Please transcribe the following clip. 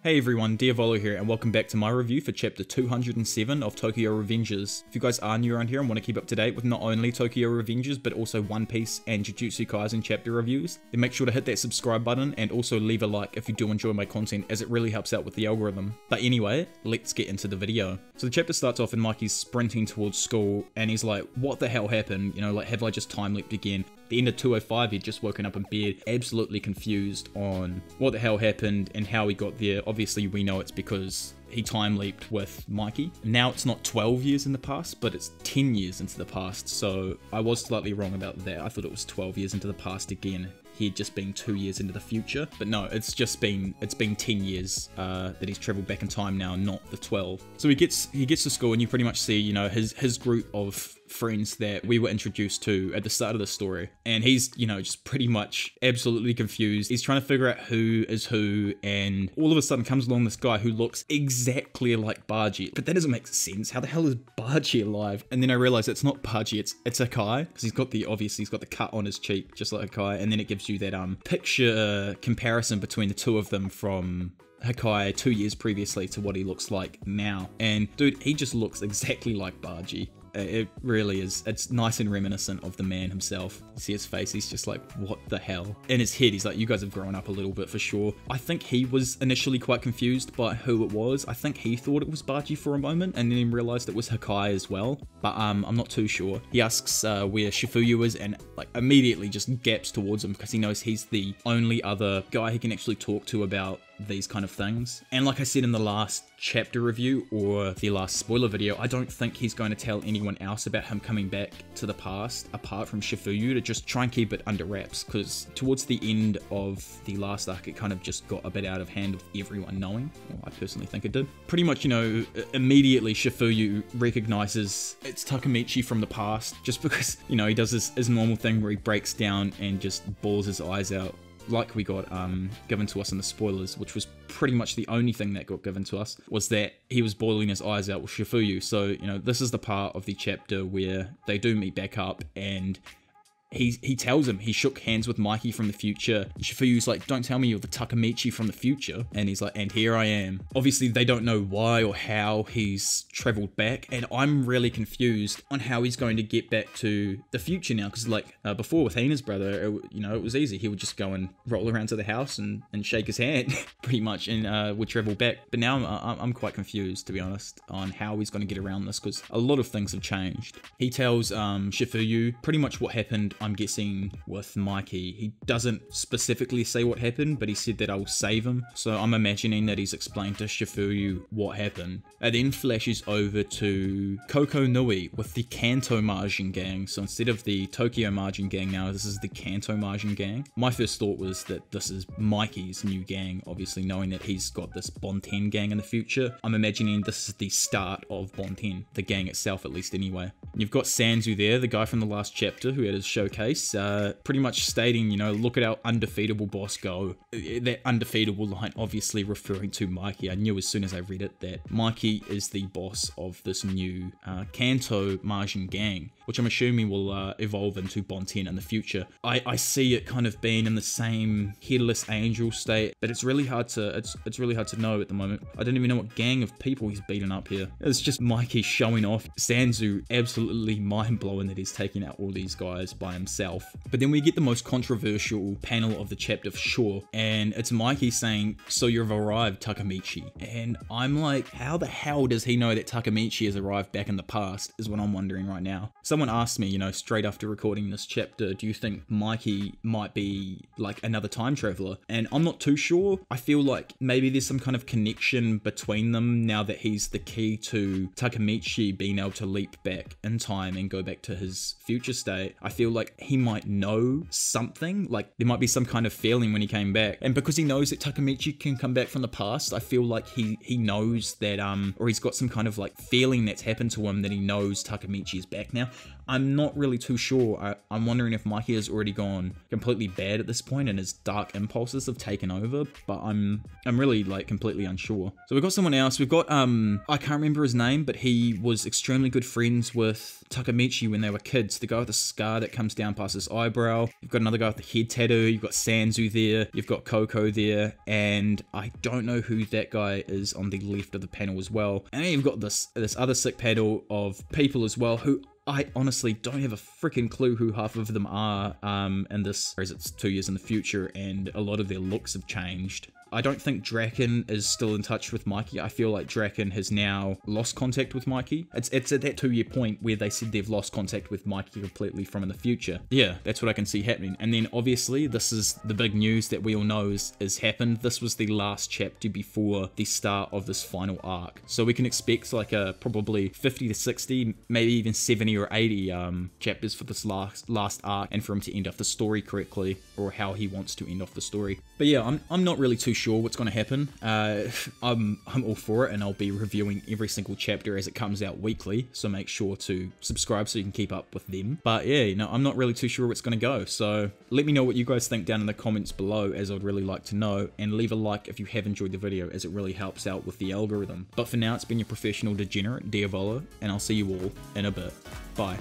Hey everyone, Diavolo here, and welcome back to my review for chapter 207 of Tokyo Revengers. If you guys are new around here and want to keep up to date with not only Tokyo Revengers, but also One Piece and Jujutsu Kaisen chapter reviews, then make sure to hit that subscribe button and also leave a like if you do enjoy my content, as it really helps out with the algorithm. But anyway, let's get into the video. So the chapter starts off and Mikey's sprinting towards school, and he's like, what the hell happened? You know, like, have I just time leaped again? The end of 205, he'd just woken up in bed, absolutely confused on what the hell happened and how he got there. Obviously, we know it's because he time leaped with Mikey. Now it's not 12 years in the past, but it's 10 years into the past. So I was slightly wrong about that. I thought it was 12 years into the past again. He'd just been 2 years into the future, but no, it's been 10 years that he's traveled back in time now, not the 12. So he gets to school, and you pretty much see, you know, his group of friends that we were introduced to at the start of the story, and he's, you know, just pretty much absolutely confused. He's trying to figure out who is who, and all of a sudden comes along this guy who looks exactly like Baji, but that doesn't make sense. How the hell is Baji alive? And then I realized it's not Baji, it's Hakai, because he's got the cut on his cheek just like Hakai, and then it gives you that picture comparison between the two of them from Hakai 2 years previously to what he looks like now. And dude, he just looks exactly like Baji. It really is. It's nice and reminiscent of the man himself. You see his face, he's just like, what the hell? In his head, he's like, you guys have grown up a little bit for sure. I think he was initially quite confused by who it was. I think he thought it was Baji for a moment and then realized it was Hakai as well. But I'm not too sure. He asks where Chifuyu is, and like immediately just gaps towards him because he knows he's the only other guy he can actually talk to about these kind of things. And like I said in the last chapter review or the last spoiler video, I don't think he's going to tell anyone else about him coming back to the past apart from Chifuyu, to just try and keep it under wraps, because towards the end of the last arc it kind of just got a bit out of hand with everyone knowing. Well, I personally think it did. Pretty much, you know, immediately Chifuyu recognizes it's Takemichi from the past, just because, you know, he does his normal thing where he breaks down and just bawls his eyes out, like we got given to us in the spoilers, which was pretty much the only thing that got given to us, was that he was boiling his eyes out with Chifuyu. So, you know, this is the part of the chapter where they do meet back up, and he tells him he shook hands with Mikey from the future. Shifuyu's like, don't tell me you're the Takemichi from the future. And he's like, and here I am. Obviously, they don't know why or how he's traveled back, and I'm really confused on how he's going to get back to the future now, because like before with Hina's brother, it was easy. He would just go and roll around to the house and shake his hand pretty much, and would travel back. But now I'm quite confused, to be honest, on how he's going to get around this, because a lot of things have changed. He tells Chifuyu pretty much what happened, I'm guessing, with Mikey. He doesn't specifically say what happened, but he said that I will save him. So I'm imagining that he's explained to Chifuyu what happened. It then flashes over to Koko Nui with the Kanto Majin gang. So instead of the Tokyo Majin gang now, this is the Kanto Majin gang. My first thought was that this is Mikey's new gang, obviously knowing that he's got this Bonten gang in the future. I'm imagining this is the start of Bonten, the gang itself at least anyway. And you've got Sanzu there, the guy from the last chapter who had his showcase, pretty much stating, you know, look at our undefeatable boss go. That undefeatable line obviously referring to Mikey. I knew as soon as I read it that Mikey is the boss of this new Kanto Majin gang, which I'm assuming will evolve into Bonten in the future. I see it kind of being in the same headless angel state, but it's really hard to know at the moment. I don't even know what gang of people he's beaten up here. It's just Mikey showing off. Sanzu absolutely mind-blowing that he's taking out all these guys by himself. But then we get the most controversial panel of the chapter for sure, and it's Mikey saying, so you've arrived, Takemichi. And I'm like, how the hell does he know that Takemichi has arrived back in the past, is what I'm wondering right now. Someone asked me, you know, straight after recording this chapter, do you think Mikey might be like another time traveler? And I'm not too sure. I feel like maybe there's some kind of connection between them now that he's the key to Takemichi being able to leap back in time and go back to his future state. I feel like he might know something, like there might be some kind of feeling when he came back. And because he knows that Takemichi can come back from the past, I feel like he knows that, or he's got some kind of like feeling that's happened to him that he knows Takemichi is back now. I'm not really too sure. I'm wondering if Mikey has already gone completely bad at this point and his dark impulses have taken over, but I'm really like completely unsure. So we've got someone else. We've got I can't remember his name, but he was extremely good friends with Takamichi when they were kids. The guy with the scar that comes down past his eyebrow. You've got another guy with the head tattoo. You've got Sanzu there. You've got Coco there, and I don't know who that guy is on the left of the panel as well. And then you've got this other sick panel of people as well who I honestly don't have a freaking clue who half of them are in this, whereas it's 2 years in the future and a lot of their looks have changed. I don't think Draken is still in touch with Mikey. I feel like Draken has now lost contact with Mikey. It's at that 2 year point where they said they've lost contact with Mikey completely from in the future. Yeah, that's what I can see happening. And then obviously this is the big news that we all know is happened. This was the last chapter before the start of this final arc. So we can expect like a probably 50 to 60, maybe even 70 or 80 chapters for this last arc, and for him to end off the story correctly, or how he wants to end off the story. But yeah, I'm not really too sure what's going to happen. I'm all for it, and I'll be reviewing every single chapter as it comes out weekly, so make sure to subscribe so you can keep up with them. But yeah, you know, I'm not really too sure where it's going to go, so let me know what you guys think down in the comments below, as I'd really like to know, and leave a like if you have enjoyed the video, as it really helps out with the algorithm. But for now, it's been your professional degenerate, Diavolo, and I'll see you all in a bit. Bye.